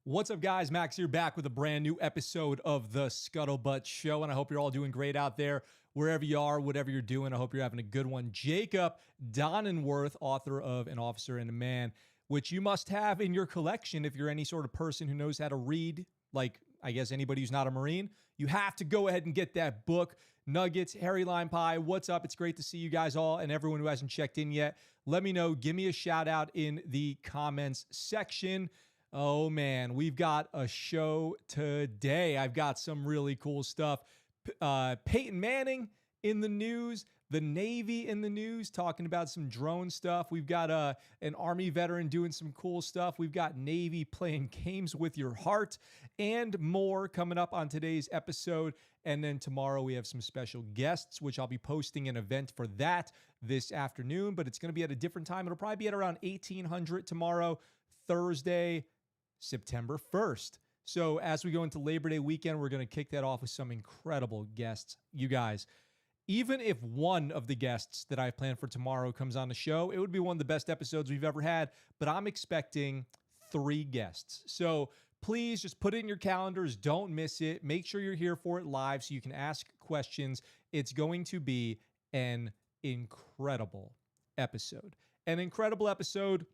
What's up, guys? Max here, back with a brand new episode of the Scuttlebutt Show, and I hope you're all doing great out there, wherever you are, whatever you're doing. I hope you're having a good one. Jacob Donenworth, author of An Officer and a Man, which you must have in your collection if you're any sort of person who knows how to read, like, I guess anybody who's not a Marine. You have to go ahead and get that book. Nuggets, Harry Lime Pie, what's up? It's great to see you guys all, and everyone who hasn't checked in yet, let me know. Give me a shout out in the comments section. Oh, man, we've got a show today. I've got some really cool stuff. Peyton Manning in the news, the Navy in the news, talking about some drone stuff. We've got an Army veteran doing some cool stuff. We've got Navy playing games with your heart and more coming up on today's episode. And then tomorrow we have some special guests, which I'll be posting an event for that this afternoon, but it's going to be at a different time. It'll probably be at around 1800 tomorrow, Thursday, September 1st. So as we go into Labor Day weekend, we're going to kick that off with some incredible guests. You guys, even if one of the guests that I've planned for tomorrow comes on the show, it would be one of the best episodes we've ever had, but I'm expecting 3 guests. So please just put it in your calendars. Don't miss it. Make sure you're here for it live so you can ask questions. It's going to be an incredible episode. An incredible episode,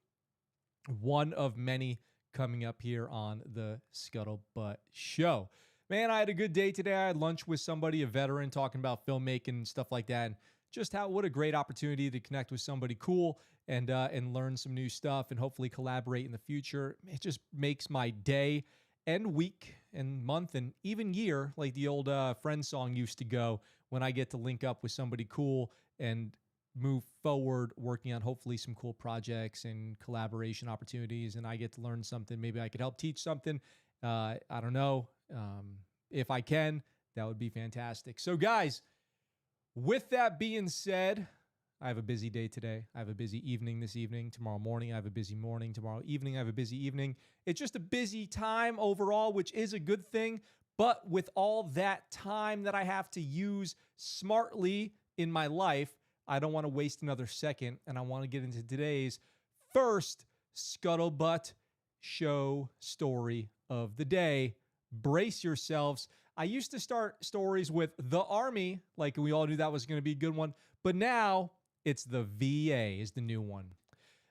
one of many coming up here on the Scuttlebutt Show. Man, I had a good day today. I had lunch with somebody, a veteran, talking about filmmaking and stuff like that, and just what a great opportunity to connect with somebody cool and learn some new stuff and hopefully collaborate in the future. It just makes my day and week and month and even year, like the old Friends song used to go, when I get to link up with somebody cool and move forward working on hopefully some cool projects and collaboration opportunities, and I get to learn something. Maybe I could help teach something. I don't know. If I can, that would be fantastic. So guys, with that being said, I have a busy day today. I have a busy evening this evening. Tomorrow morning, I have a busy morning. Tomorrow evening, I have a busy evening. It's just a busy time overall, which is a good thing. But with all that time that I have to use smartly in my life, I don't want to waste another second, and I want to get into today's first Scuttlebutt Show story of the day. Brace yourselves. I used to start stories with the Army, like we all knew that was going to be a good one, but now it's the VA is the new one.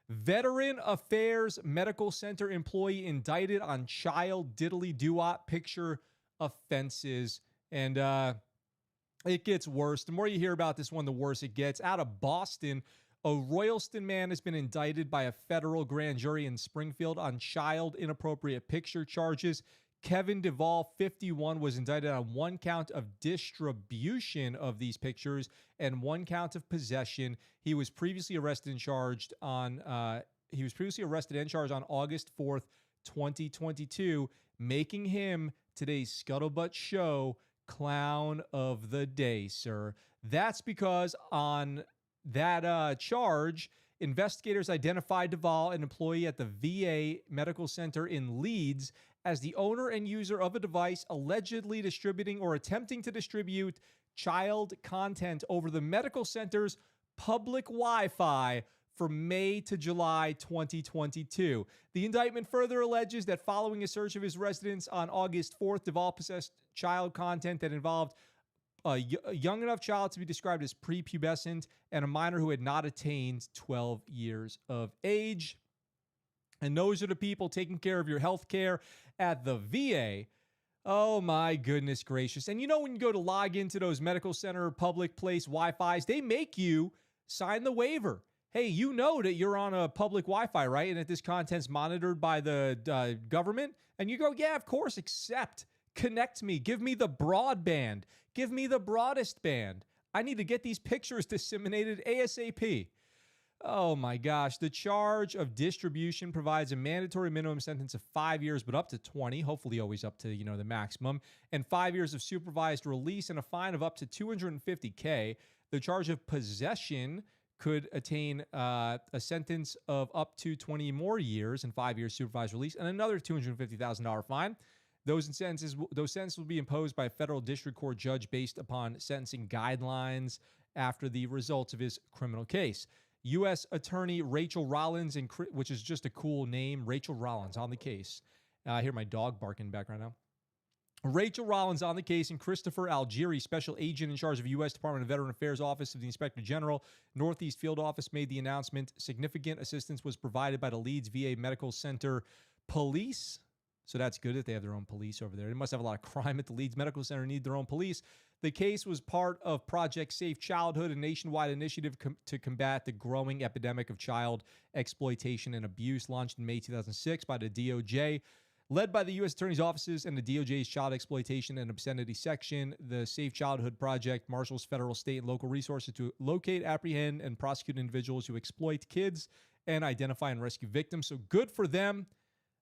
Veteran Affairs Medical Center employee indicted on child diddly-doo-wop picture offenses. And it gets worse. The more you hear about this one, the worse it gets. Out of Boston, a Royalston man has been indicted by a federal grand jury in Springfield on child inappropriate picture charges. Kevin Duvall, 51, was indicted on 1 count of distribution of these pictures and 1 count of possession. He was previously arrested and charged on August 4th, 2022, making him today's Scuttlebutt Show Clown of the Day, sir. That's because on that charge, investigators identified Duvall, an employee at the VA Medical Center in Leeds, as the owner and user of a device allegedly distributing or attempting to distribute child content over the medical center's public Wi-Fi from May to July 2022. The indictment further alleges that following a search of his residence on August 4th, Duvall possessed child content that involved a young enough child to be described as prepubescent and a minor who had not attained 12 years of age. And those are the people taking care of your health care at the VA. Oh my goodness gracious. And you know, when you go to log into those medical center public place Wi-Fis, they make you sign the waiver. Hey, you know that you're on a public Wi-Fi, right? And that this content's monitored by the government. And you go, yeah, of course, accept. Connect me. Give me the broadband. Give me the broadest band. I need to get these pictures disseminated ASAP. Oh my gosh. The charge of distribution provides a mandatory minimum sentence of 5 years, but up to 20, hopefully always up to, the maximum, and 5 years of supervised release and a fine of up to $250K. The charge of possession could attain a sentence of up to 20 more years and 5 years supervised release and another $250,000 fine. Those sentences will be imposed by a federal district court judge based upon sentencing guidelines after the results of his criminal case. U.S. Attorney Rachel Rollins, which is just a cool name, Rachel Rollins on the case, I hear my dog barking in the background now. Rachel Rollins on the case, and Christopher Algieri, special agent in charge of U.S. Department of Veteran Affairs Office of the Inspector General, Northeast Field Office, made the announcement. Significant assistance was provided by the Leeds VA Medical Center police. So that's good that they have their own police over there. They must have a lot of crime at the Leeds Medical Center, need their own police. The case was part of Project Safe Childhood, a nationwide initiative to combat the growing epidemic of child exploitation and abuse, launched in May 2006 by the DOJ. Led by the U.S. Attorney's offices and the DOJ's Child Exploitation and Obscenity Section, the Safe Childhood Project marshals federal, state, and local resources to locate, apprehend, and prosecute individuals who exploit kids and identify and rescue victims. So good for them.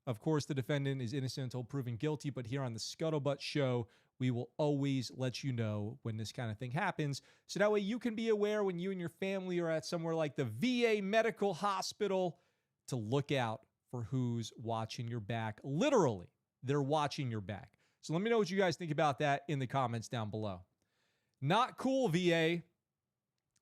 Of course, the defendant is innocent until proven guilty, but here on the Scuttlebutt Show, we will always let you know when this kind of thing happens. So that way you can be aware when you and your family are at somewhere like the VA Medical Hospital to look out for who's watching your back. Literally, they're watching your back. So let me know what you guys think about that in the comments down below. Not cool, VA.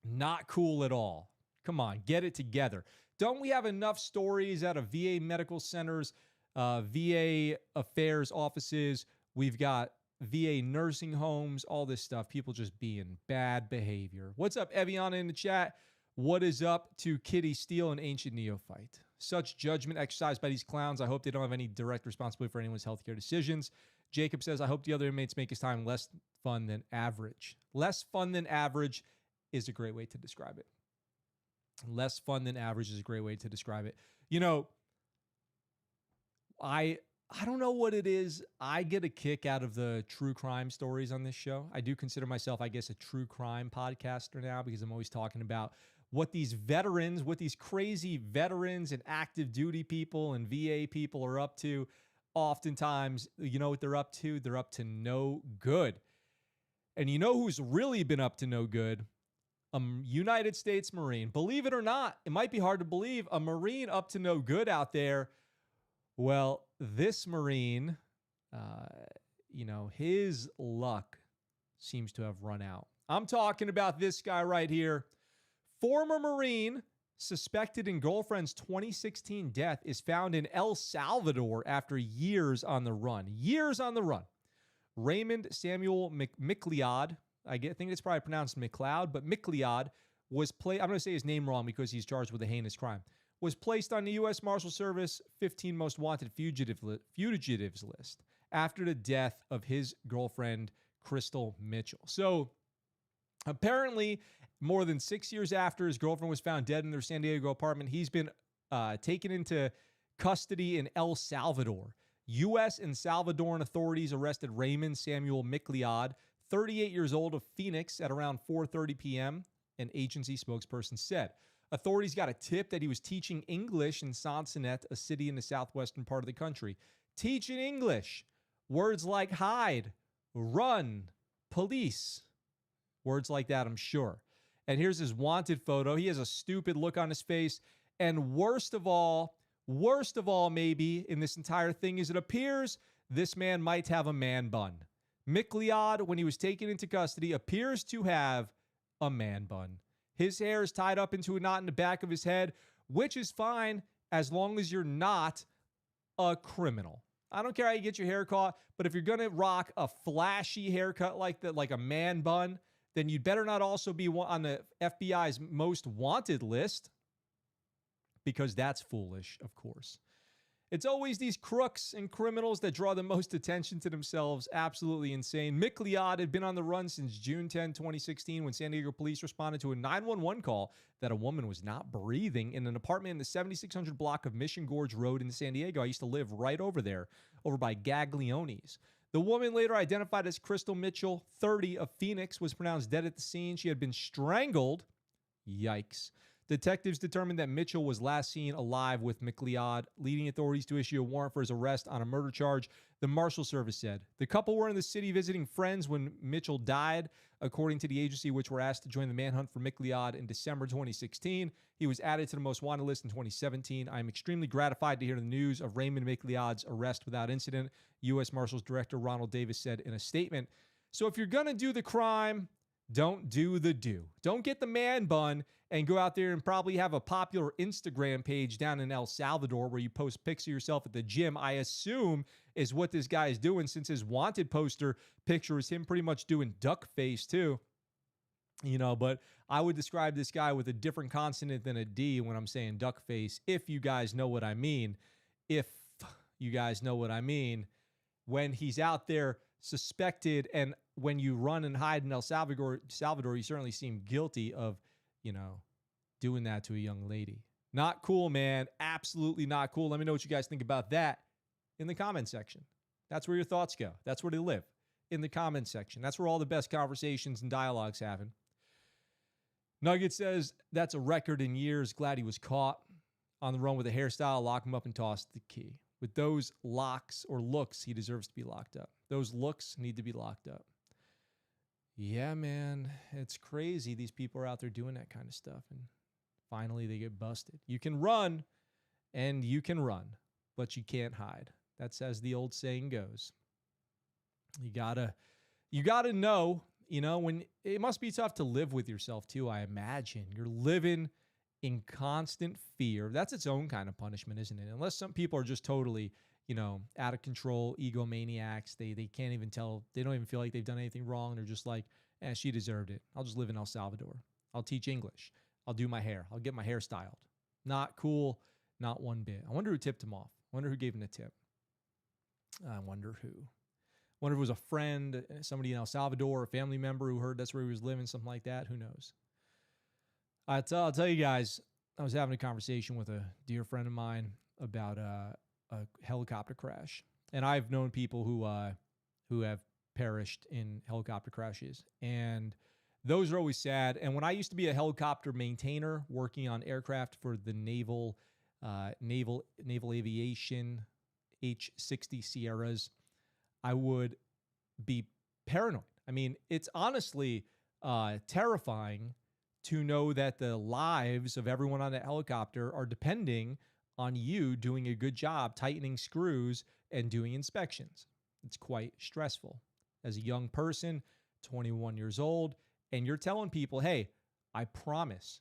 Not cool at all. Come on, get it together. Don't we have enough stories out of VA medical centers, VA affairs offices? We've got VA nursing homes, all this stuff. People just being bad behavior. What's up, Eviana in the chat? What is up to Kitty Steele, an ancient neophyte? Such judgment exercised by these clowns. I hope they don't have any direct responsibility for anyone's healthcare decisions. Jacob says, I hope the other inmates make his time less fun than average. Less fun than average is a great way to describe it. Less fun than average is a great way to describe it. You know, I don't know what it is. I get a kick out of the true crime stories on this show. I do consider myself, I guess, a true crime podcaster now because I'm always talking about what these veterans, what these crazy veterans and active duty people and VA people are up to. Oftentimes, you know what they're up to? They're up to no good. And you know who's really been up to no good? A United States Marine. Believe it or not, it might be hard to believe, a Marine up to no good out there. Well, this Marine, his luck seems to have run out. I'm talking about this guy right here. Former Marine suspected in girlfriend's 2016 death is found in El Salvador after years on the run. Years on the run. Raymond Samuel McLeod, I think it's probably pronounced McLeod, but McLeod was I'm going to say his name wrong because he's charged with a heinous crime. Was placed on the U.S. Marshal Service 15 most wanted fugitives list after the death of his girlfriend, Crystal Mitchell. So apparently, more than 6 years after his girlfriend was found dead in their San Diego apartment, he's been taken into custody in El Salvador. U.S. and Salvadoran authorities arrested Raymond Samuel McLeod, 38 years old, of Phoenix at around 4:30 p.m., an agency spokesperson said. Authorities got a tip that he was teaching English in Sonsonate, a city in the southwestern part of the country. Teaching English. Words like hide, run, police. Words like that, I'm sure. And here's his wanted photo. He has a stupid look on his face. And worst of all maybe in this entire thing is it appears this man might have a man bun. McLeod, when he was taken into custody, appears to have a man bun. His hair is tied up into a knot in the back of his head, which is fine as long as you're not a criminal. I don't care how you get your hair caught, but if you're going to rock a flashy haircut like that, like a man bun, then you'd better not also be on the FBI's most wanted list, because that's foolish, of course. It's always these crooks and criminals that draw the most attention to themselves. Absolutely insane. McLeod had been on the run since June 10, 2016, when San Diego police responded to a 911 call that a woman was not breathing in an apartment in the 7600 block of Mission Gorge Road in San Diego. I used to live right over there, over by Gaglioni's. The woman, later identified as Crystal Mitchell, 30, of Phoenix, was pronounced dead at the scene. She had been strangled. Yikes. Detectives determined that Mitchell was last seen alive with McLeod, leading authorities to issue a warrant for his arrest on a murder charge, the Marshal Service said. The couple were in the city visiting friends when Mitchell died, according to the agency, which were asked to join the manhunt for McLeod in December 2016. He was added to the most wanted list in 2017. I am extremely gratified to hear the news of Raymond McLeod's arrest without incident, U.S. Marshals Director Ronald Davis said in a statement. So if you're going to do the crime, Don't do the do. Don't get the man bun and go out there and probably have a popular Instagram page down in El Salvador where you post pics of yourself at the gym. I assume is what this guy is doing, since his wanted poster picture is him pretty much doing duck face too. But I would describe this guy with a different consonant than a D when I'm saying duck face, if you guys know what I mean. If you guys know what I mean. When he's out there suspected, and when you run and hide in El Salvador, you certainly seem guilty of, doing that to a young lady. Not cool, man. Absolutely not cool. Let me know what you guys think about that in the comment section. That's where your thoughts go. That's where they live, in the comment section. That's where all the best conversations and dialogues happen. Nugget says, that's a record in years. Glad he was caught on the run with a hairstyle. Lock him up and toss the key. With those locks or looks, he deserves to be locked up. Those looks need to be locked up. Yeah, man, it's crazy. These people are out there doing that kind of stuff, and finally they get busted. You can run, and you can run, but you can't hide. That's as the old saying goes. You gotta know, when it must be tough to live with yourself too. I imagine you're living in constant fear. That's its own kind of punishment, isn't it? Unless some people are just totally, out of control, egomaniacs. They can't even tell. They don't even feel like they've done anything wrong. They're just like, she deserved it. I'll just live in El Salvador. I'll teach English. I'll do my hair. I'll get my hair styled. Not cool. Not one bit. I wonder who tipped him off. I wonder who gave him a tip. I wonder who. I wonder if it was a friend, somebody in El Salvador, a family member who heard that's where he was living, something like that. Who knows? I'll tell you guys, I was having a conversation with a dear friend of mine about a helicopter crash. And I've known people who have perished in helicopter crashes. And those are always sad. And when I used to be a helicopter maintainer working on aircraft for the naval aviation H-60 Sierras, I would be paranoid. I mean, it's honestly terrifying to know that the lives of everyone on that helicopter are depending on you doing a good job tightening screws and doing inspections. It's quite stressful. As a young person, 21 years old, and you're telling people, hey, I promise,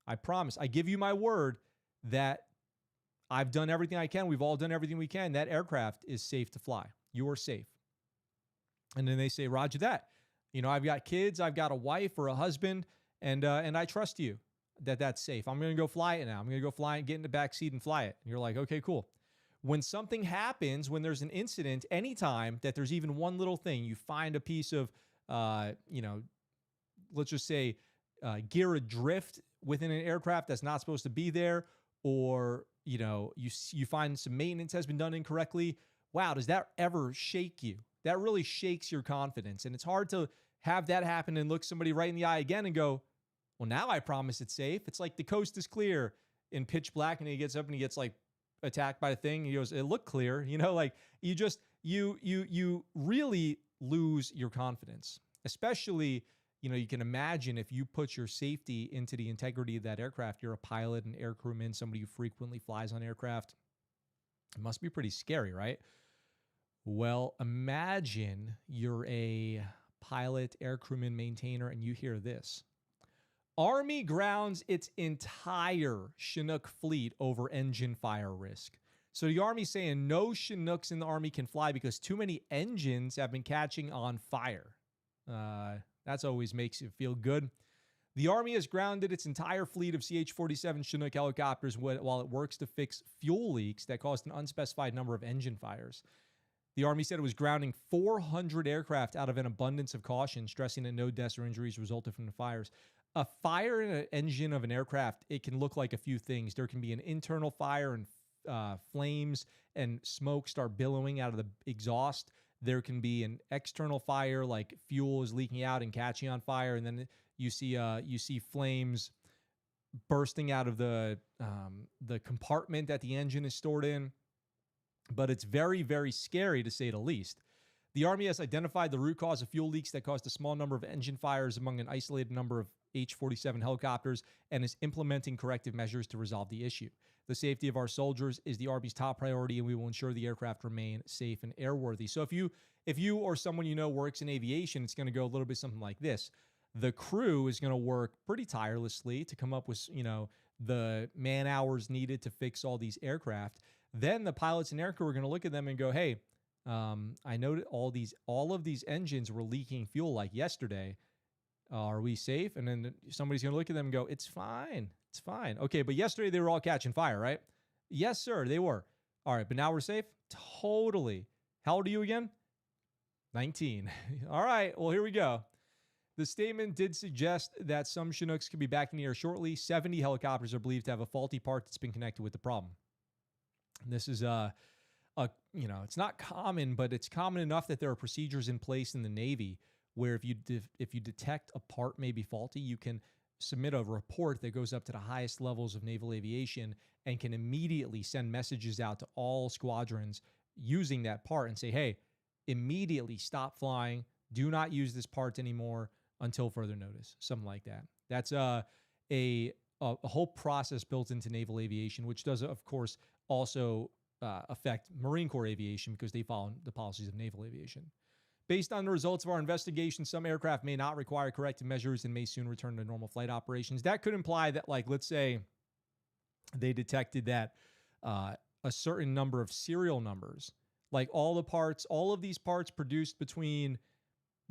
I give you my word that I've done everything I can. We've all done everything we can. That aircraft is safe to fly. You're safe. And then they say, Roger that. I've got kids, I've got a wife or a husband, and I trust you that that's safe. I'm going to go fly it now. I'm going to go fly it, get in the back seat and fly it. And you're like, okay, cool. When something happens, when there's an incident, anytime that there's even one little thing, you find a piece of, let's just say gear adrift within an aircraft that's not supposed to be there, or, you find some maintenance has been done incorrectly. Wow, does that ever shake you? That really shakes your confidence. And it's hard to have that happen and look somebody right in the eye again and go, well, now I promise it's safe. It's like the coast is clear in pitch black, and he gets up and he gets like attacked by a thing. He goes, it looked clear. You really lose your confidence, especially, you can imagine if you put your safety into the integrity of that aircraft. You're a pilot, an air crewman, somebody who frequently flies on aircraft. It must be pretty scary, right? Well, imagine you're a pilot, air crewman, maintainer, and you hear this. Army grounds its entire Chinook fleet over engine fire risk. So the Army's saying no Chinooks in the Army can fly because too many engines have been catching on fire. That's always makes you feel good. The Army has grounded its entire fleet of CH-47 Chinook helicopters while it works to fix fuel leaks that caused an unspecified number of engine fires. The Army said it was grounding 400 aircraft out of an abundance of caution, stressing that no deaths or injuries resulted from the fires. A fire in an engine of an aircraft, it can look like a few things. There can be an internal fire and flames and smoke start billowing out of the exhaust. There can be an external fire, like fuel is leaking out and catching on fire, and then you see flames bursting out of the compartment that the engine is stored in. But it's very, very scary to say the least. The Army has identified the root cause of fuel leaks that caused a small number of engine fires among an isolated number of H-47 helicopters and is implementing corrective measures to resolve the issue. The safety of our soldiers is the Army's top priority, and we will ensure the aircraft remain safe and airworthy. So if you or someone you know works in aviation, it's going to go a little bit something like this. The crew is going to work pretty tirelessly to come up with, the man hours needed to fix all these aircraft. Then the pilots and aircrew are going to look at them and go, hey, I know all of these engines were leaking fuel like yesterday. Are we safe? And then somebody's going to look at them and go, it's fine. It's fine. Okay, but yesterday they were all catching fire, right? Yes, sir, they were. All right, but now we're safe? Totally. How old are you again? 19. All right, well, here we go. The statement did suggest that some Chinooks could be back in the air shortly. 70 helicopters are believed to have a faulty part that's been connected with the problem. And this is it's not common, but it's common enough that there are procedures in place in the Navy where if you detect a part may be faulty, you can submit a report that goes up to the highest levels of naval aviation and can immediately send messages out to all squadrons using that part and say, hey, immediately stop flying. Do not use this part anymore until further notice. Something like that. That's a whole process built into naval aviation, which does, of course, also affect Marine Corps aviation because they follow the policies of naval aviation. Based on the results of our investigation, some aircraft may not require corrective measures and may soon return to normal flight operations. That could imply that, like, let's say they detected that a certain number of serial numbers, like all of these parts produced between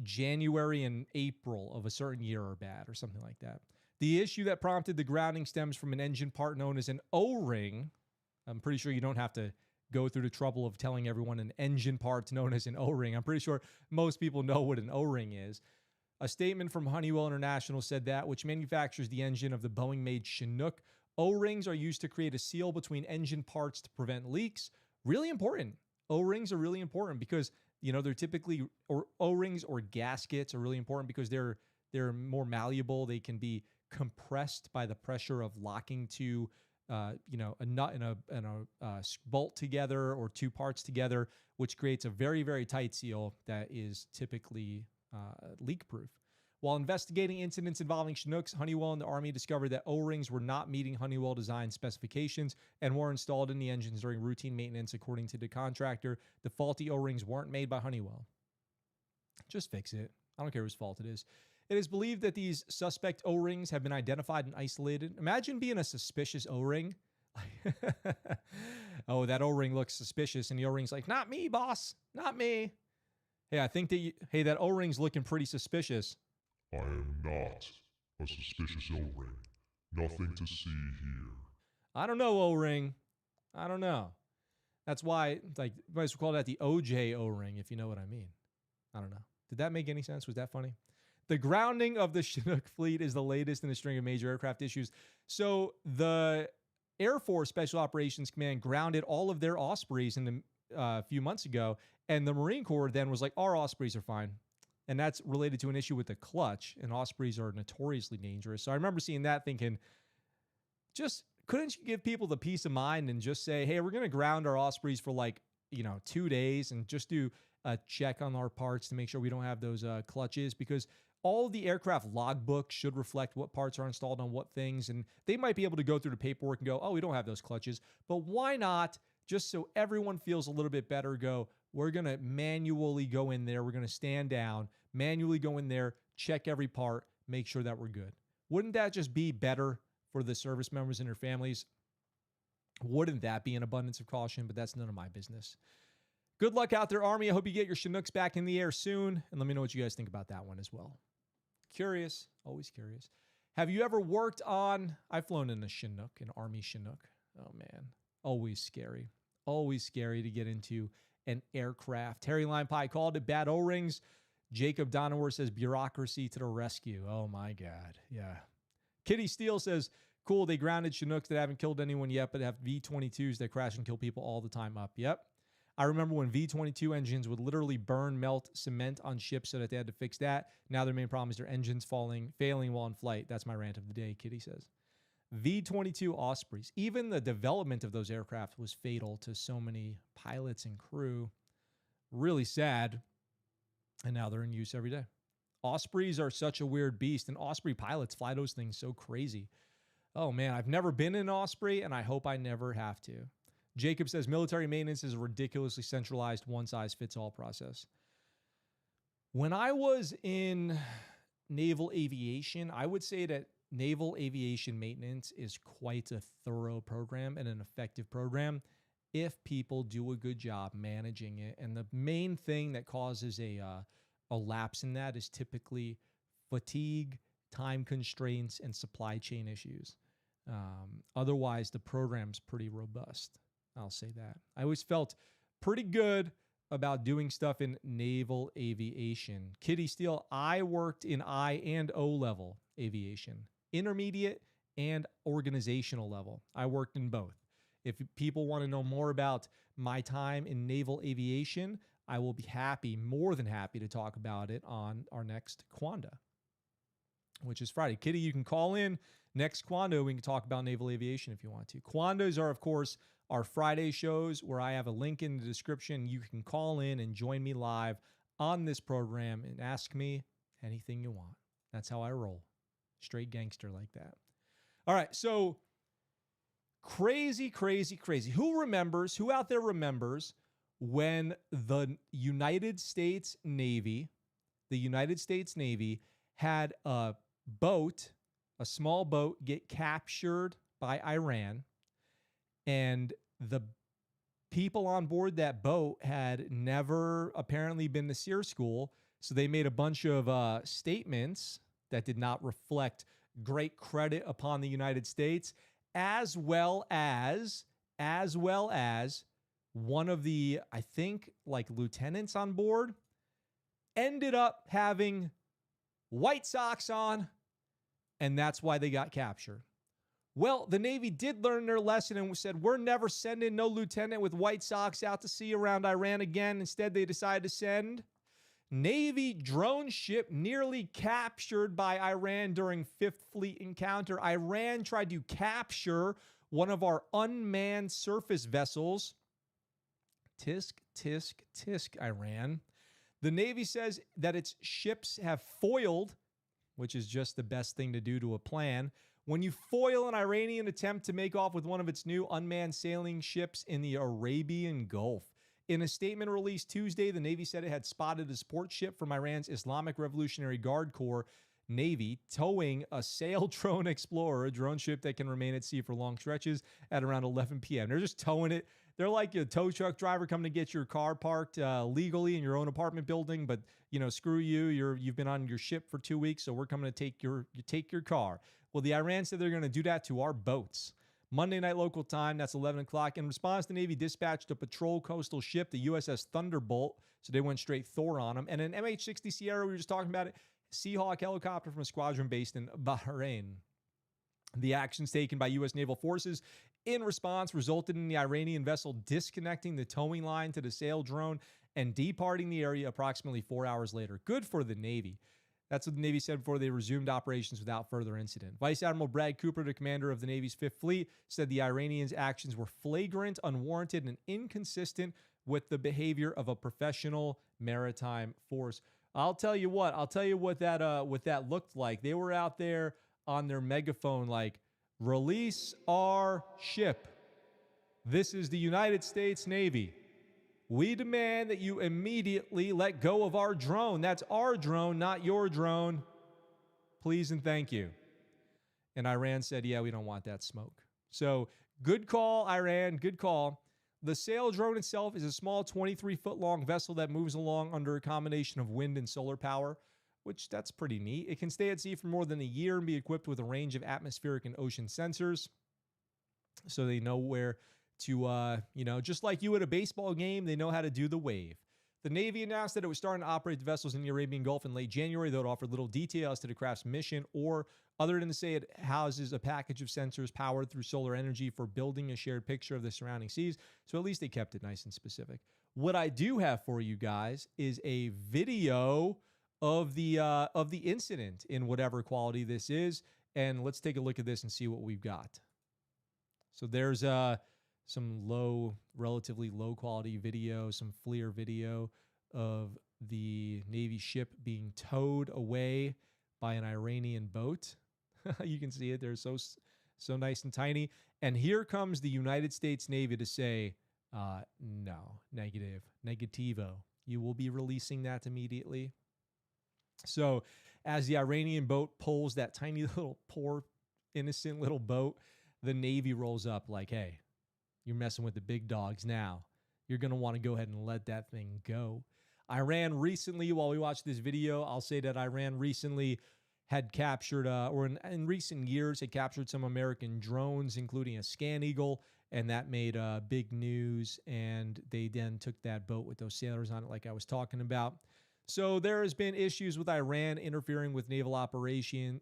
January and April of a certain year are bad or something like that. The issue that prompted the grounding stems from an engine part known as an O-ring. I'm pretty sure you don't have to go through the trouble of telling everyone an engine part's known as an O-ring. I'm pretty sure most people know what an O-ring is. A statement from Honeywell International said that, which manufactures the engine of the Boeing-made Chinook, O-rings are used to create a seal between engine parts to prevent leaks. Really important. O-rings are really important because, they're typically, or O-rings or gaskets are really important because they're more malleable. They can be compressed by the pressure of locking to a nut and a bolt together or two parts together, which creates a very, very tight seal that is typically leak-proof. While investigating incidents involving Chinooks, Honeywell and the Army discovered that O-rings were not meeting Honeywell design specifications and were installed in the engines during routine maintenance, according to the contractor. The faulty O-rings weren't made by Honeywell. Just fix it. I don't care whose fault it is. It is believed that these suspect O-rings have been identified and isolated. Imagine being a suspicious O-ring. Oh, that O-ring looks suspicious, and the O-ring's like, not me, boss. Not me. Hey, I think that O-ring's looking pretty suspicious. I am not a suspicious O-ring. Nothing to see here. I don't know, O-ring. I don't know. That's why, you might as well call that the OJ O-ring, if you know what I mean. I don't know. Did that make any sense? Was that funny? The grounding of the Chinook fleet is the latest in a string of major aircraft issues. So the Air Force Special Operations Command grounded all of their Ospreys a few months ago, and the Marine Corps then was like, our Ospreys are fine. And that's related to an issue with the clutch, and Ospreys are notoriously dangerous. So I remember seeing that thinking, couldn't you give people the peace of mind and just say, hey, we're going to ground our Ospreys for 2 days and just do a check on our parts to make sure we don't have those clutches, because all the aircraft logbooks should reflect what parts are installed on what things, and they might be able to go through the paperwork and go, oh, we don't have those clutches. But why not, just so everyone feels a little bit better, we're going to manually go in there, we're going to stand down, manually go in there, check every part, make sure that we're good. Wouldn't that just be better for the service members and their families? Wouldn't that be an abundance of caution? But that's none of my business. Good luck out there, Army. I hope you get your Chinooks back in the air soon, and let me know what you guys think about that one as well. Curious, always curious. Have you ever worked on, I've flown in a Chinook, an Army Chinook. Oh man, always scary to get into an aircraft. Terry Line Pie called it bad O-rings. Jacob Donowar says bureaucracy to the rescue. Oh my God, yeah. Kitty Steele says, cool, they grounded Chinooks that haven't killed anyone yet, but have V-22s that crash and kill people all the time up. Yep. I remember when V-22 engines would literally burn, melt cement on ships so that they had to fix that. Now their main problem is their engines failing while in flight. That's my rant of the day, Kitty says. V-22 Ospreys. Even the development of those aircraft was fatal to so many pilots and crew. Really sad. And now they're in use every day. Ospreys are such a weird beast, and Osprey pilots fly those things so crazy. Oh man, I've never been in an Osprey, and I hope I never have to. Jacob says military maintenance is a ridiculously centralized one-size-fits-all process. When I was in naval aviation, I would say that naval aviation maintenance is quite a thorough program and an effective program if people do a good job managing it. And the main thing that causes a lapse in that is typically fatigue, time constraints, and supply chain issues. Otherwise, the program's pretty robust. I'll say that. I always felt pretty good about doing stuff in naval aviation. Kitty Steele, I worked in I and O level aviation, intermediate and organizational level. I worked in both. If people want to know more about my time in naval aviation, I will be happy, more than happy, to talk about it on our next Quanda, which is Friday. Kitty, you can call in next Quanda. We can talk about naval aviation if you want to. Quandas are, of course, our Friday shows where I have a link in the description. You can call in and join me live on this program and ask me anything you want. That's how I roll. Straight gangster like that. All right, so crazy. Who out there remembers when the United States Navy had a boat, a small boat, get captured by Iran, and the people on board that boat had never apparently been to SEER school, so they made a bunch of statements that did not reflect great credit upon the United States, as well as one of the, I think, like lieutenants on board ended up having white socks on, and that's why they got captured. Well, the Navy did learn their lesson and said, we're never sending no lieutenant with white socks out to sea around Iran again. Instead, they decided to send Navy drone ship nearly captured by Iran during Fifth Fleet encounter. Iran tried to capture one of our unmanned surface vessels. Tisk, tisk, tisk, Iran. The Navy says that its ships have foiled, which is just the best thing to do to a plan. When you foil an Iranian attempt to make off with one of its new unmanned sailing ships in the Arabian Gulf. In a statement released Tuesday, the Navy said it had spotted a support ship from Iran's Islamic Revolutionary Guard Corps Navy towing a sail drone Explorer, a drone ship that can remain at sea for long stretches, at around 11 p.m. They're just towing it. They're like a tow truck driver coming to get your car parked legally in your own apartment building, but screw you. You've been on your ship for 2 weeks, so we're coming to take your car. Well, the Iran said they're going to do that to our boats. Monday night local time, that's 11 o'clock. In response, the Navy dispatched a patrol coastal ship, the USS Thunderbolt, so they went straight Thor on them. And an MH-60 Sierra, we were just talking about it, Seahawk helicopter from a squadron based in Bahrain. The actions taken by U.S. naval forces in response resulted in the Iranian vessel disconnecting the towing line to the sail drone and departing the area approximately 4 hours later. Good for the Navy. That's what the Navy said before they resumed operations without further incident. Vice Admiral Brad Cooper, the commander of the Navy's Fifth Fleet, said the Iranians' actions were flagrant, unwarranted, and inconsistent with the behavior of a professional maritime force. I'll tell you what that looked like. They were out there on their megaphone like, release our ship. This is the United States Navy. We demand that you immediately let go of our drone. That's our drone, not your drone. Please and thank you. And Iran said, yeah, we don't want that smoke. So good call, Iran. Good call. The sail drone itself is a small 23-foot-long vessel that moves along under a combination of wind and solar power, which that's pretty neat. It can stay at sea for more than a year and be equipped with a range of atmospheric and ocean sensors, so they know where to, just like you at a baseball game, they know how to do the wave. The Navy announced that it was starting to operate the vessels in the Arabian Gulf in late January, though it offered little detail as to the craft's mission, or other than to say it houses a package of sensors powered through solar energy for building a shared picture of the surrounding seas. So at least they kept it nice and specific. What I do have for you guys is a video of the incident in whatever quality this is, and let's take a look at this and see what we've got. So there's some relatively low quality video, some FLIR video of the Navy ship being towed away by an Iranian boat. You can see it. They're so nice and tiny. And here comes the United States Navy to say, no, negativo. You will be releasing that immediately. So As the Iranian boat pulls that tiny little, poor, innocent little boat, the Navy rolls up like, hey, you're messing with the big dogs now. You're going to want to go ahead and let that thing go. Iran recently, while we watch this video, I'll say that Iran recently had captured, or in recent years, had captured some American drones, including a Scan Eagle, and that made big news, and they then took that boat with those sailors on it like I was talking about. So there has been issues with Iran interfering with naval operations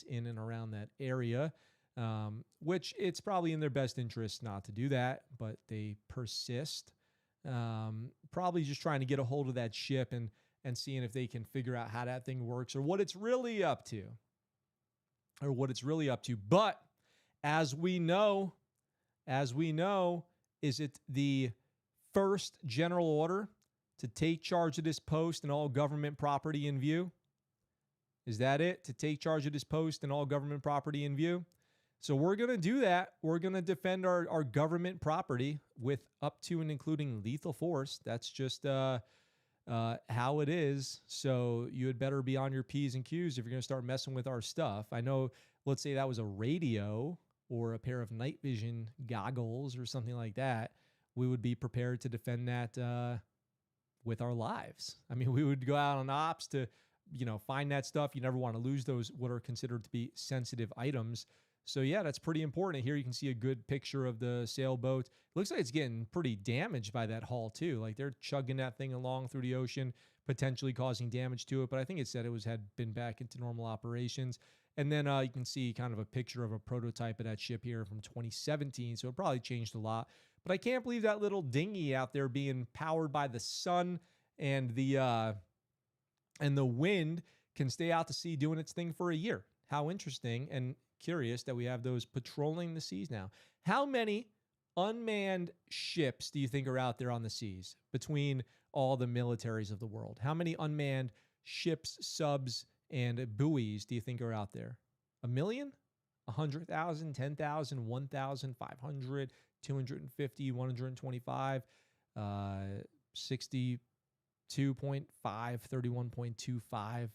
in and around that area, which it's probably in their best interest not to do that, but they persist. Probably just trying to get a hold of that ship and seeing if they can figure out how that thing works or what it's really up to. But as we know, is it the first general order to take charge of this post and all government property in view? Is that it? To take charge of this post and all government property in view? So we're going to do that. We're going to defend our government property with up to and including lethal force. That's just how it is. So you had better be on your P's and Q's if you're going to start messing with our stuff. I know, let's say that was a radio or a pair of night vision goggles or something like that. We would be prepared to defend that with our lives. I mean, we would go out on ops to, find that stuff. You never want to lose those, what are considered to be sensitive items. So yeah, that's pretty important. Here you can see a good picture of the sailboat. It looks like it's getting pretty damaged by that hull too. Like they're chugging that thing along through the ocean, potentially causing damage to it. But I think it said it had been back into normal operations. And then you can see kind of a picture of a prototype of that ship here from 2017. So it probably changed a lot. But I can't believe that little dinghy out there being powered by the sun and the wind can stay out to sea doing its thing for a year. How interesting and curious that we have those patrolling the seas now. How many unmanned ships do you think are out there on the seas between all the militaries of the world? How many unmanned ships, subs, and buoys do you think are out there? 1 million? 100,000? 10,000? 1,500? 250? 125? 62.5? 31.25?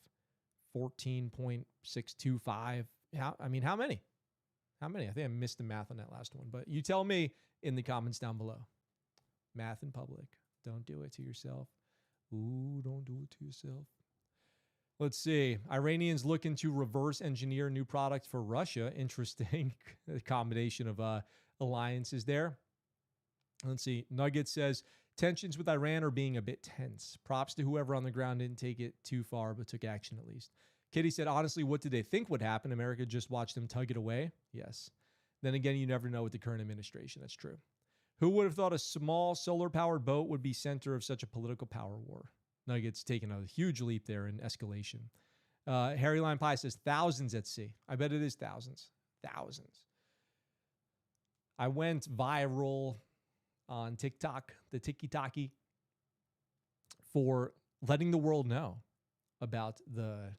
14.625? How many? How many? I think I missed the math on that last one, but you tell me in the comments down below. Math in public. Don't do it to yourself. Ooh, don't do it to yourself. Let's see. Iranians looking to reverse engineer new products for Russia. Interesting. The combination of alliances there. Let's see. Nugget says, tensions with Iran are being a bit tense. Props to whoever on the ground didn't take it too far, but took action at least. Kitty said, honestly, what did they think would happen? America just watched them tug it away? Yes. Then again, you never know with the current administration. That's true. Who would have thought a small solar-powered boat would be center of such a political power war? Nuggets taking a huge leap there in escalation. Harry Line Pie says, thousands at sea. I bet it is thousands. Thousands. I went viral on TikTok, the Tiki-Taki, for letting the world know about the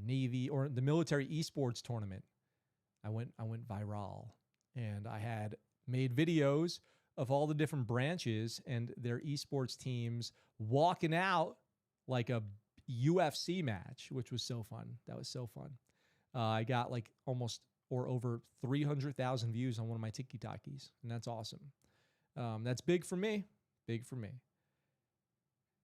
Navy or the military esports tournament. I went viral, and I had made videos of all the different branches and their esports teams walking out like a UFC match, which was so fun. That was so fun. I got like almost or over 300,000 views on one of my Tiki-Takis, and that's awesome. That's big for me. Big for me.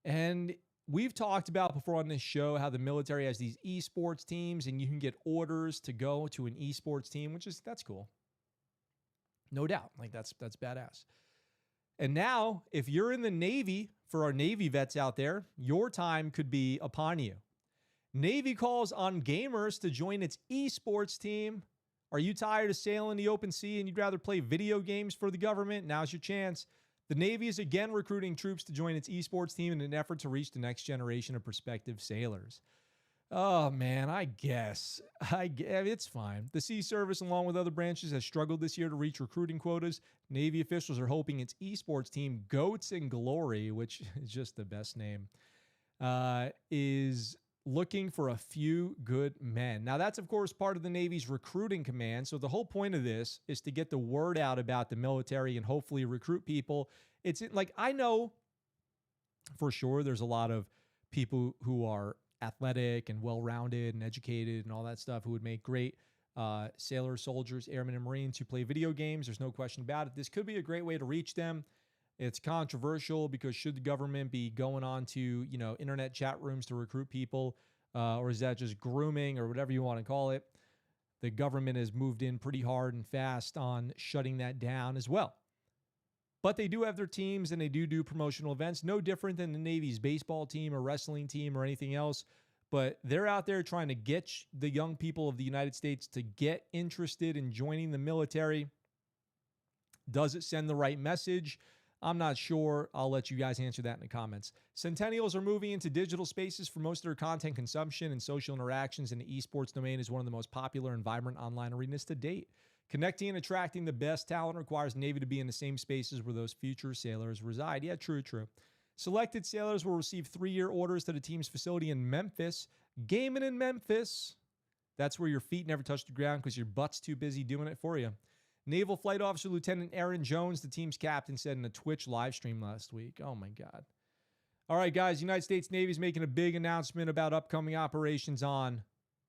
And we've talked about before on this show how the military has these esports teams and you can get orders to go to an esports team, that's cool. No doubt. Like that's badass. And now if you're in the Navy, for our Navy vets out there, your time could be upon you. Navy calls on gamers to join its esports team. Are you tired of sailing the open sea and you'd rather play video games for the government? Now's your chance. The Navy is again recruiting troops to join its esports team in an effort to reach the next generation of prospective sailors. Oh, man, I guess. It's fine. The Sea Service, along with other branches, has struggled this year to reach recruiting quotas. Navy officials are hoping its esports team, Goats and Glory, which is just the best name, is looking for a few good men. Now, that's, of course, part of the Navy's recruiting command. So the whole point of this is to get the word out about the military and hopefully recruit people. It's like, I know for sure there's a lot of people who are athletic and well-rounded and educated and all that stuff, who would make great sailors, soldiers, airmen, and Marines who play video games. There's no question about it. This could be a great way to reach them. It's controversial because should the government be going on to, internet chat rooms to recruit people, or is that just grooming or whatever you want to call it? The government has moved in pretty hard and fast on shutting that down as well. But they do have their teams and they do promotional events, no different than the Navy's baseball team or wrestling team or anything else. But they're out there trying to get the young people of the United States to get interested in joining the military. Does it send the right message? I'm not sure. I'll let you guys answer that in the comments. Centennials are moving into digital spaces for most of their content consumption and social interactions, and the esports domain is one of the most popular and vibrant online arenas to date. Connecting and attracting the best talent requires Navy to be in the same spaces where those future sailors reside. Yeah, true. Selected sailors will receive 3-year orders to the team's facility in Memphis. Gaming in Memphis. That's where your feet never touch the ground because your butt's too busy doing it for you. Naval Flight Officer Lieutenant Aaron Jones, the team's captain, said in a Twitch live stream last week. Oh, my God. All right, guys. United States Navy is making a big announcement about upcoming operations on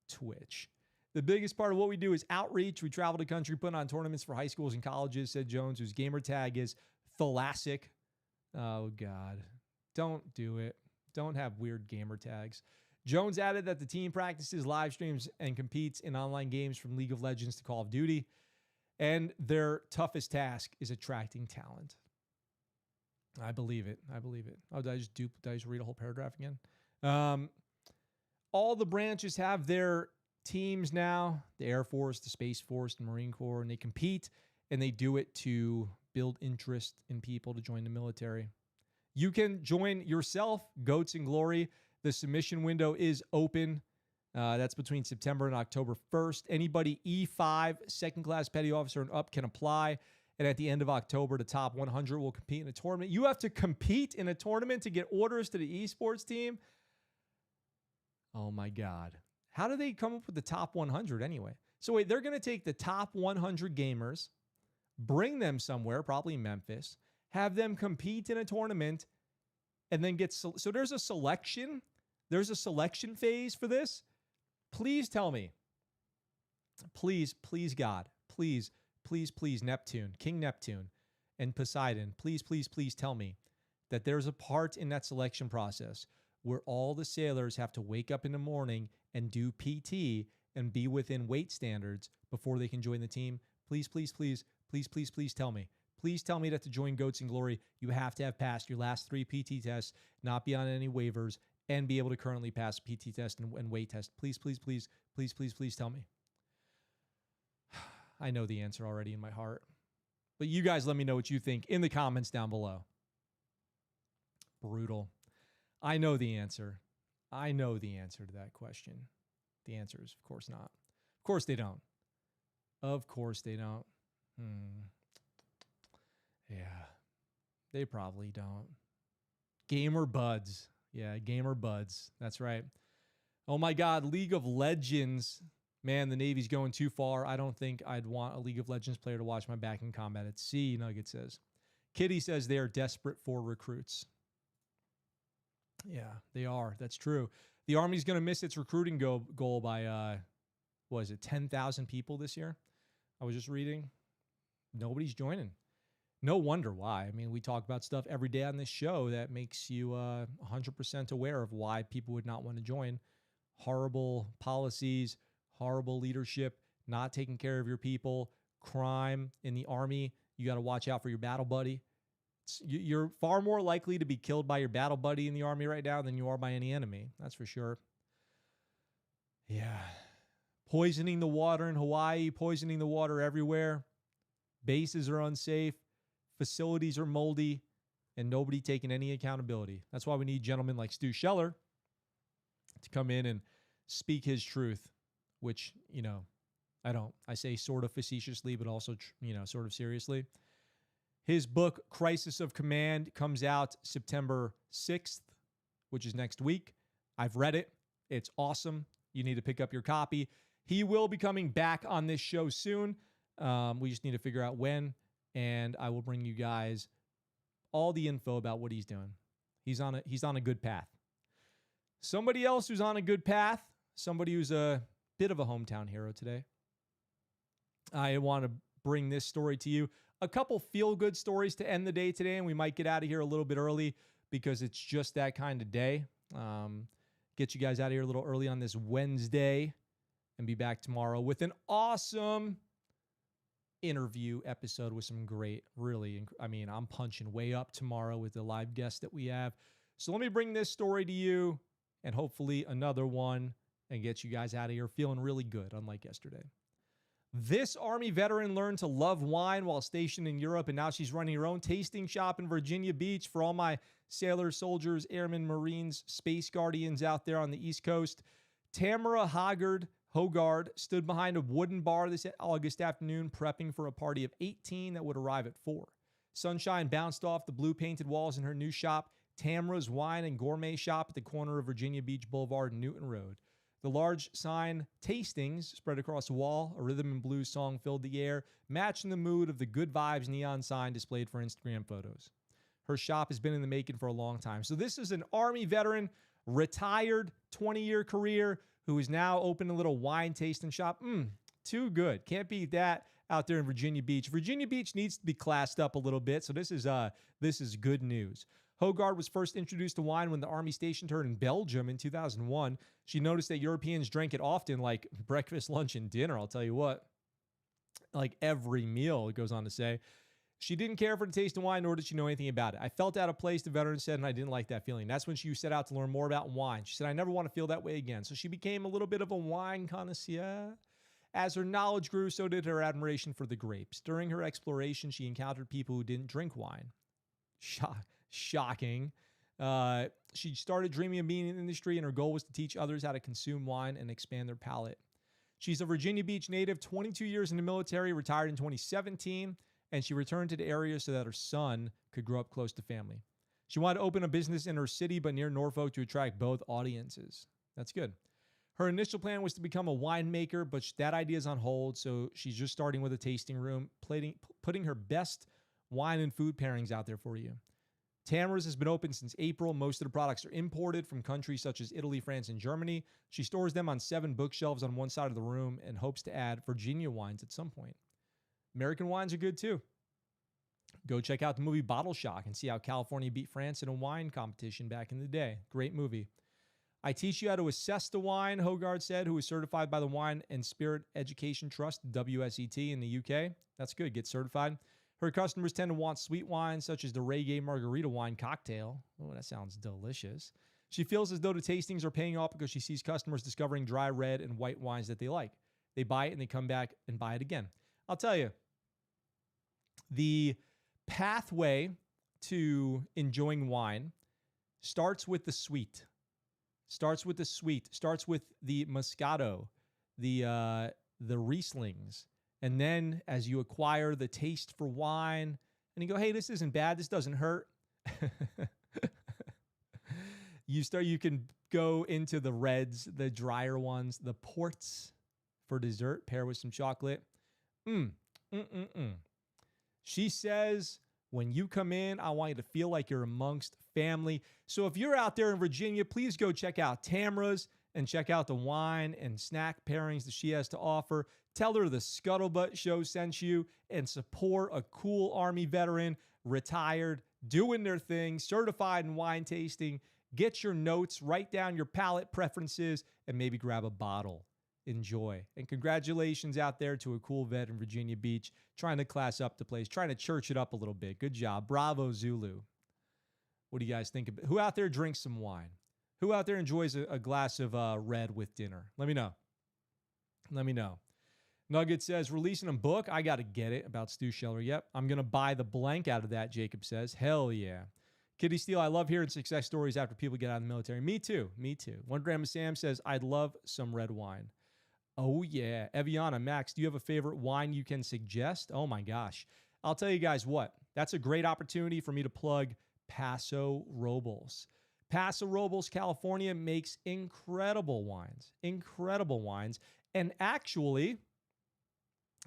Twitch. The biggest part of what we do is outreach. We travel the country, put on tournaments for high schools and colleges, said Jones, whose gamer tag is Thalassic. Oh, God. Don't do it. Don't have weird gamer tags. Jones added that the team practices, live streams, and competes in online games from League of Legends to Call of Duty. And their toughest task is attracting talent. I believe it. Oh, did I just read a whole paragraph again? All the branches have their teams now, the Air Force, the Space Force, the Marine Corps, and they compete, and they do it to build interest in people to join the military. You can join yourself, Goats in Glory. The submission window is open. That's between September and October 1st. Anybody E5, second class petty officer and up can apply. And at the end of October, the top 100 will compete in a tournament. You have to compete in a tournament to get orders to the esports team. Oh my God. How do they come up with the top 100 anyway? So wait, they're going to take the top 100 gamers, bring them somewhere, probably Memphis, have them compete in a tournament, and then get... So there's a selection. There's a selection phase for this. Please tell me. Please, God. Please, Neptune, King Neptune, and Poseidon. Please tell me that there's a part in that selection process where all the sailors have to wake up in the morning and do PT and be within weight standards before they can join the team. Please tell me. Please tell me that to join Goats in Glory, you have to have passed your last 3 PT tests, not be on any waivers, and be able to currently pass PT test and weight test. Please tell me. I know the answer already in my heart. But you guys let me know what you think in the comments down below. Brutal. I know the answer. I know the answer to that question. The answer is, of course not. Of course they don't. Of course they don't. Yeah. They probably don't. Gamer buds. Yeah, gamer buds. That's right. Oh my God, League of Legends. Man, the Navy's going too far. I don't think I'd want a League of Legends player to watch my back in combat at sea, Nugget says. Kitty says they are desperate for recruits. Yeah, they are. That's true. The Army's going to miss its recruiting goal by, 10,000 people this year? I was just reading. Nobody's joining. No wonder why. I mean, we talk about stuff every day on this show that makes you 100% aware of why people would not want to join. Horrible policies, horrible leadership, not taking care of your people, crime in the Army. You got to watch out for your battle buddy. You're far more likely to be killed by your battle buddy in the Army right now than you are by any enemy. That's for sure. Yeah. Poisoning the water in Hawaii, poisoning the water everywhere. Bases are unsafe. Facilities are moldy, and nobody taking any accountability. That's why we need gentlemen like Stu Scheller to come in and speak his truth, which, I say sort of facetiously, but also, sort of seriously. His book, Crisis of Command, comes out September 6th, which is next week. I've read it. It's awesome. You need to pick up your copy. He will be coming back on this show soon. We just need to figure out when, and I will bring you guys all the info about what he's doing. He's on a good path. Somebody else who's on a good path, somebody who's a bit of a hometown hero today. I want to bring this story to you. A couple feel-good stories to end the day today, and we might get out of here a little bit early because it's just that kind of day. Get you guys out of here a little early on this Wednesday and be back tomorrow with an awesome interview episode with some great, I'm punching way up tomorrow with the live guest that we have. So let me bring this story to you and hopefully another one and get you guys out of here feeling really good, unlike yesterday. This Army veteran learned to love wine while stationed in Europe, and now she's running her own tasting shop in Virginia Beach. For all my sailors, soldiers, airmen, Marines, space guardians out there on the East Coast, Tamara Hogard stood behind a wooden bar this August afternoon, prepping for a party of 18 that would arrive at 4. Sunshine bounced off the blue-painted walls in her new shop, Tamara's Wine and Gourmet Shop at the corner of Virginia Beach Boulevard and Newton Road. The large sign, Tastings, spread across the wall. A rhythm and blues song filled the air, matching the mood of the Good Vibes neon sign displayed for Instagram photos. Her shop has been in the making for a long time. So this is an Army veteran, retired, 20-year career, who is now opening a little wine tasting shop. Too good. Can't beat that out there in Virginia Beach. Virginia Beach needs to be classed up a little bit, so this is good news. Hogard was first introduced to wine when the Army stationed her in Belgium in 2001. She noticed that Europeans drank it often, like breakfast, lunch, and dinner. I'll tell you what, like every meal, it goes on to say. She didn't care for the taste of wine, nor did she know anything about it. I felt out of place, the veteran said, and I didn't like that feeling. That's when she set out to learn more about wine. She said, I never want to feel that way again. So she became a little bit of a wine connoisseur. As her knowledge grew, so did her admiration for the grapes. During her exploration, she encountered people who didn't drink wine. Shocking. She started dreaming of being in the industry, and her goal was to teach others how to consume wine and expand their palate. She's a Virginia Beach native, 22 years in the military, retired in 2017, and she returned to the area so that her son could grow up close to family. She wanted to open a business in her city, but near Norfolk, to attract both audiences. That's good. Her initial plan was to become a winemaker, but that idea is on hold, so she's just starting with a tasting room, putting her best wine and food pairings out there for you. Tamara's has been open since April. Most of the products are imported from countries such as Italy, France, and Germany. She stores them on 7 bookshelves on one side of the room and hopes to add Virginia wines at some point. American wines are good too. Go check out the movie Bottle Shock and see how California beat France in a wine competition back in the day. Great movie. I teach you how to assess the wine, Hogard said, who is certified by the Wine and Spirit Education Trust, WSET, in the UK. That's good. Get certified. Her customers tend to want sweet wines, such as the Reggae Margarita wine cocktail. Oh, that sounds delicious. She feels as though the tastings are paying off because she sees customers discovering dry red and white wines that they like. They buy it and they come back and buy it again. I'll tell you, the pathway to enjoying wine starts with the sweet. Starts with the Moscato, the Rieslings. And then as you acquire the taste for wine and you go, hey, this isn't bad. This doesn't hurt. You can go into the reds, the drier ones, the ports for dessert, pair with some chocolate. She says, when you come in, I want you to feel like you're amongst family. So if you're out there in Virginia, please go check out Tamara's and check out the wine and snack pairings that she has to offer. Tell her the Scuttlebutt Show sent you and support a cool Army veteran, retired, doing their thing, certified in wine tasting. Get your notes, write down your palate preferences, and maybe grab a bottle. Enjoy. And congratulations out there to a cool vet in Virginia Beach, trying to class up the place, trying to church it up a little bit. Good job. Bravo, Zulu. What do you guys think? Who out there drinks some wine? Who out there enjoys a glass of red with dinner? Let me know. Nugget says, releasing a book. I got to get it about Stu Scheller. Yep. I'm going to buy the blank out of that, Jacob says. Hell yeah. Kitty Steele, I love hearing success stories after people get out of the military. Me too. 1 gram of Sam says, I'd love some red wine. Oh, yeah. Eviana, Max, do you have a favorite wine you can suggest? Oh, my gosh. I'll tell you guys what. That's a great opportunity for me to plug Paso Robles. Paso Robles, California makes incredible wines. And actually,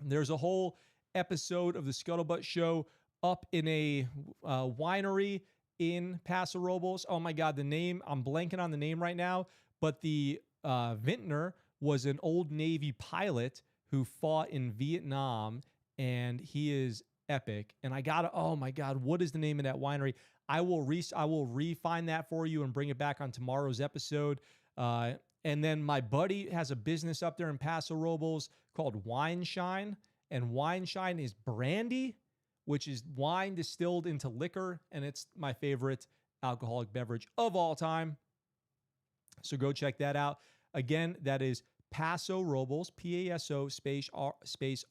there's a whole episode of the Scuttlebutt Show up in a winery in Paso Robles. Oh my God, the name, I'm blanking on the name right now, but the vintner was an old Navy pilot who fought in Vietnam, and he is epic. And oh my God, what is the name of that winery? I will refine that for you and bring it back on tomorrow's episode. And then my buddy has a business up there in Paso Robles called Wine Shine, and Wine Shine is brandy, which is wine distilled into liquor, and it's my favorite alcoholic beverage of all time. So go check that out. Again, that is Paso Robles, Paso space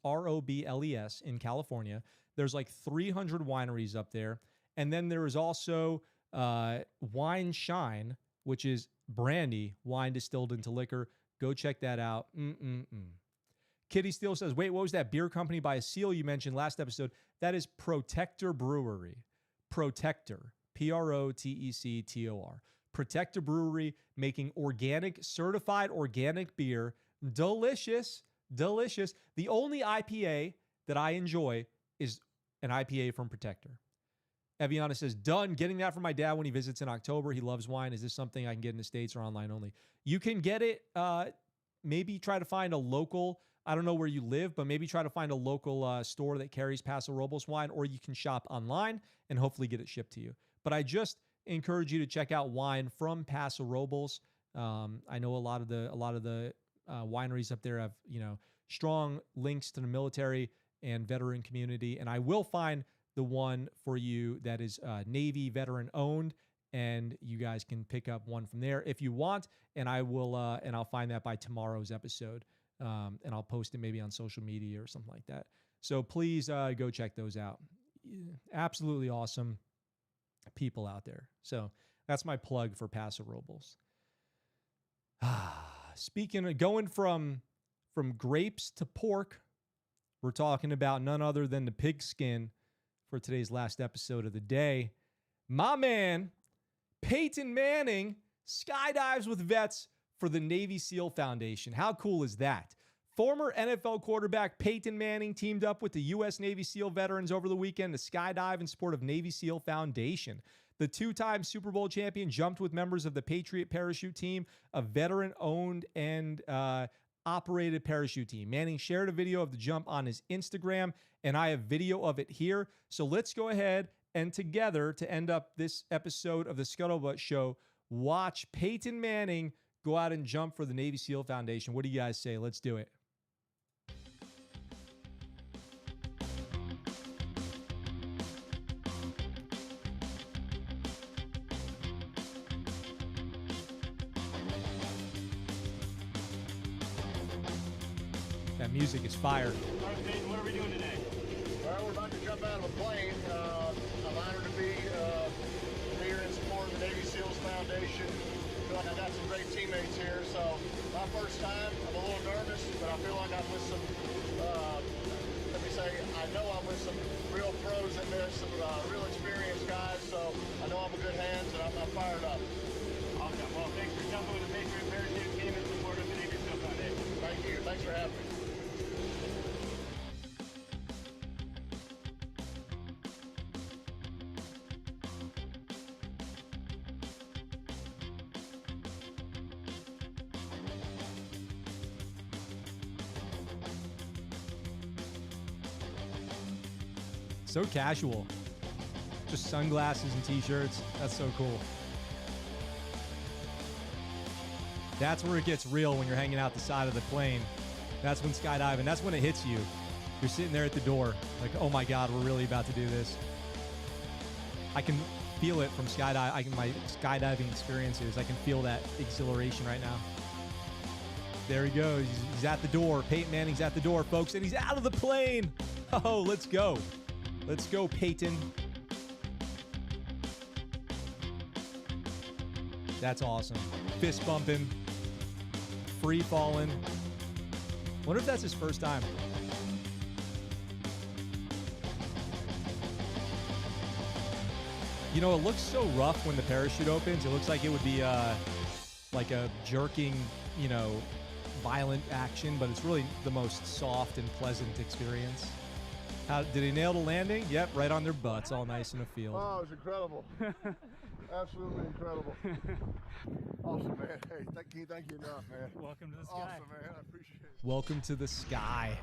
Robles in California. There's like 300 wineries up there. And then there is also Wine Shine, which is brandy, wine distilled into liquor. Go check that out. Kitty Steele says, wait, what was that beer company by a seal you mentioned last episode? That is Protector Brewery. Protector, Protector. Protector Brewery, making certified organic beer. Delicious. The only IPA that I enjoy is an IPA from Protector. Eviana says, done getting that for my dad when he visits in October. He loves wine. Is this something I can get in the States or online only? You can get it. Maybe try to find a local, I don't know where you live, but maybe try to find a local store that carries Paso Robles wine, or you can shop online and hopefully get it shipped to you. But I just encourage you to check out wine from Paso Robles. I know a lot of the wineries up there have, strong links to the military and veteran community. And I will find the one for you that is Navy veteran owned, and you guys can pick up one from there if you want. And I will, and I'll find that by tomorrow's episode. And I'll post it maybe on social media or something like that. So please go check those out. Absolutely awesome people out there. So that's my plug for Paso Robles. Speaking of going from grapes to pork, we're talking about none other than the pigskin for today's last episode of the day. My man, Peyton Manning, skydives with vets for the Navy SEAL Foundation. How cool is that? Former NFL quarterback Peyton Manning teamed up with the U.S. Navy SEAL veterans over the weekend to skydive in support of Navy SEAL Foundation. The two-time Super Bowl champion jumped with members of the Patriot Parachute Team, a veteran-owned and operated parachute team. Manning shared a video of the jump on his Instagram, and I have video of it here. So let's go ahead and together, to end up this episode of the Scuttlebutt Show, watch Peyton Manning go out and jump for the Navy SEAL Foundation. What do you guys say? Let's do it. That music is fire. All right, Peyton, what are we doing today? Well, we're about to jump out of a plane. I'm honored to be here in support of the Navy SEALs Foundation. I feel like I got some great teammates here, so my first time, I'm a little nervous, but I feel like I'm with some, I know I'm with some real pros in this, some real experienced guys, so I know I'm in good hands, and I'm fired up. Awesome. Well, thanks for jumping with the Patriot Parachute Team in support of the Navy SEAL Foundation. Thank you. Thanks for having me. So casual. Just sunglasses and t-shirts. That's so cool. That's where it gets real, when you're hanging out the side of the plane. That's when skydiving, that's when it hits you. You're sitting there at the door like, oh my God, we're really about to do this. I can feel it from my skydiving experiences. I can feel that exhilaration right now. There he goes. He's at the door. Peyton Manning's at the door, folks, and he's out of the plane. Oh, let's go. Let's go, Peyton. That's awesome. Fist bumping. Free falling. Wonder if that's his first time. You know, it looks so rough when the parachute opens. It looks like it would be like a jerking, violent action, but it's really the most soft and pleasant experience. Did he nail the landing? Yep, right on their butts, all nice in the field. Oh, it was incredible. Absolutely incredible. Awesome, man. Hey, thank you enough, man. Welcome to the sky. Awesome, man. I appreciate it. Welcome to the sky.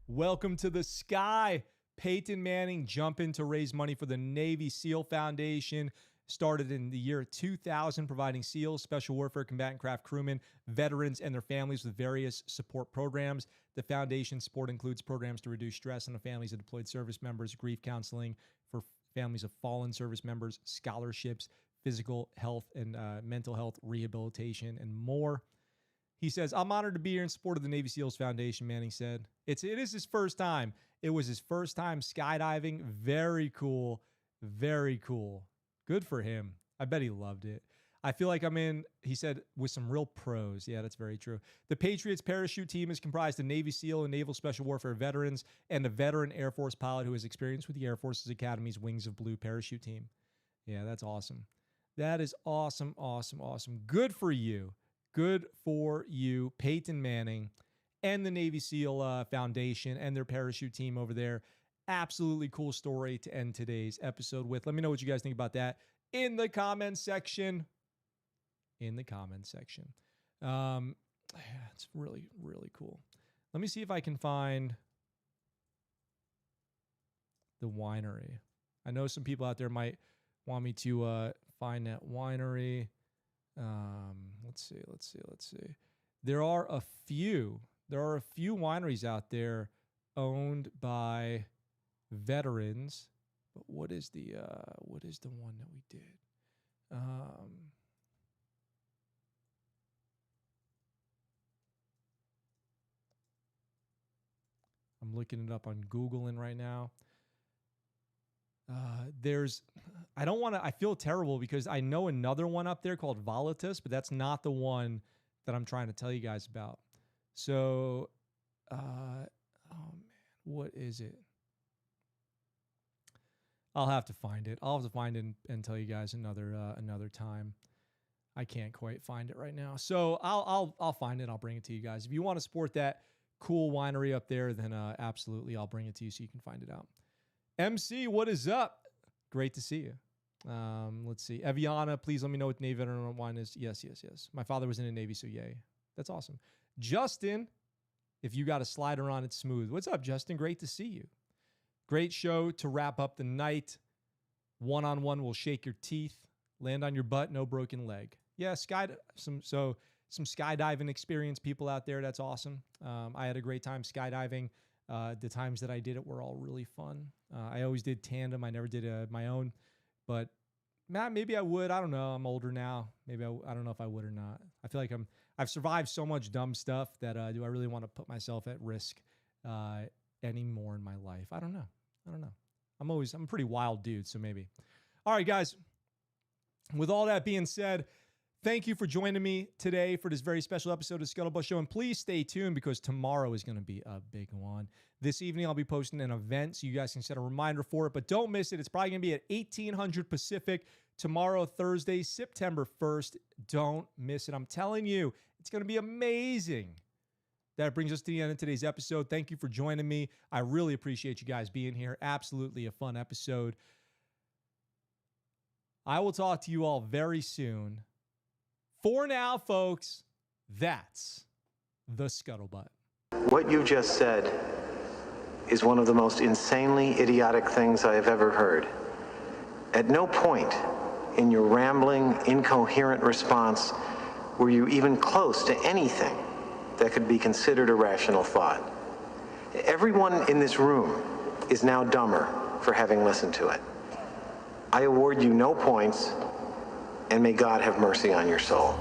Welcome to the sky. Peyton Manning jumping to raise money for the Navy SEAL Foundation. Started in the year 2000, providing SEALs, Special Warfare Combatant Craft crewmen, veterans, and their families with various support programs. The foundation's support includes programs to reduce stress on the families of deployed service members, grief counseling for families of fallen service members, scholarships, physical health and mental health rehabilitation, and more. He says, I'm honored to be here in support of the Navy SEALs Foundation, Manning said. It is his first time. It was his first time skydiving. Very cool. Very cool. Good for him. I bet he loved it. I feel like I'm in, he said, with some real pros. Yeah, that's very true. The Patriots parachute team is comprised of Navy SEAL and Naval Special Warfare veterans and a veteran Air Force pilot who has experience with the Air Force's Academy's Wings of Blue parachute team. Yeah, that's awesome. That is awesome, awesome, awesome. Good for you. Good for you, Peyton Manning and the Navy SEAL Foundation and their parachute team over there. Absolutely cool story to end today's episode with. Let me know what you guys think about that in the comments section. In the comments section. It's really, really cool. Let me see if I can find the winery. I know some people out there might want me to find that winery. Let's see. There are a few wineries out there owned by veterans, but what is the one that we did? I'm looking it up on Googling right now. I feel terrible because I know another one up there called Volatus, but that's not the one that I'm trying to tell you guys about. So, oh man, what is it? I'll have to find it. I'll have to find it and tell you guys another time. I can't quite find it right now. So I'll find it. I'll bring it to you guys. If you want to support that cool winery up there, then absolutely, I'll bring it to you so you can find it out. MC, what is up? Great to see you. Let's see. Eviana, please let me know what Navy veteran wine is. Yes. My father was in the Navy, so yay. That's awesome. Justin, if you got a slider on it smooth. What's up, Justin? Great to see you. Great show to wrap up the night. One-on-one will shake your teeth. Land on your butt, no broken leg. Yeah, some skydiving experience people out there. That's awesome. I had a great time skydiving. The times that I did it were all really fun. I always did tandem. I never did my own, but maybe I would. I don't know. I'm older now. Maybe I don't know if I would or not. I feel like I've survived so much dumb stuff that do I really want to put myself at risk anymore in my life? I don't know. I'm a pretty wild dude, so maybe. All right, guys. With all that being said, thank you for joining me today for this very special episode of Scuttlebutt Show. And please stay tuned because tomorrow is going to be a big one. This evening, I'll be posting an event so you guys can set a reminder for it. But don't miss it. It's probably going to be at 1800 Pacific tomorrow, Thursday, September 1st. Don't miss it. I'm telling you, it's going to be amazing. That brings us to the end of today's episode. Thank you for joining me. I really appreciate you guys being here. Absolutely a fun episode. I will talk to you all very soon. For now, folks, that's the Scuttlebutt. What you just said is one of the most insanely idiotic things I have ever heard. At no point in your rambling, incoherent response were you even close to anything that could be considered a rational thought. Everyone in this room is now dumber for having listened to it. I award you no points, and may God have mercy on your soul.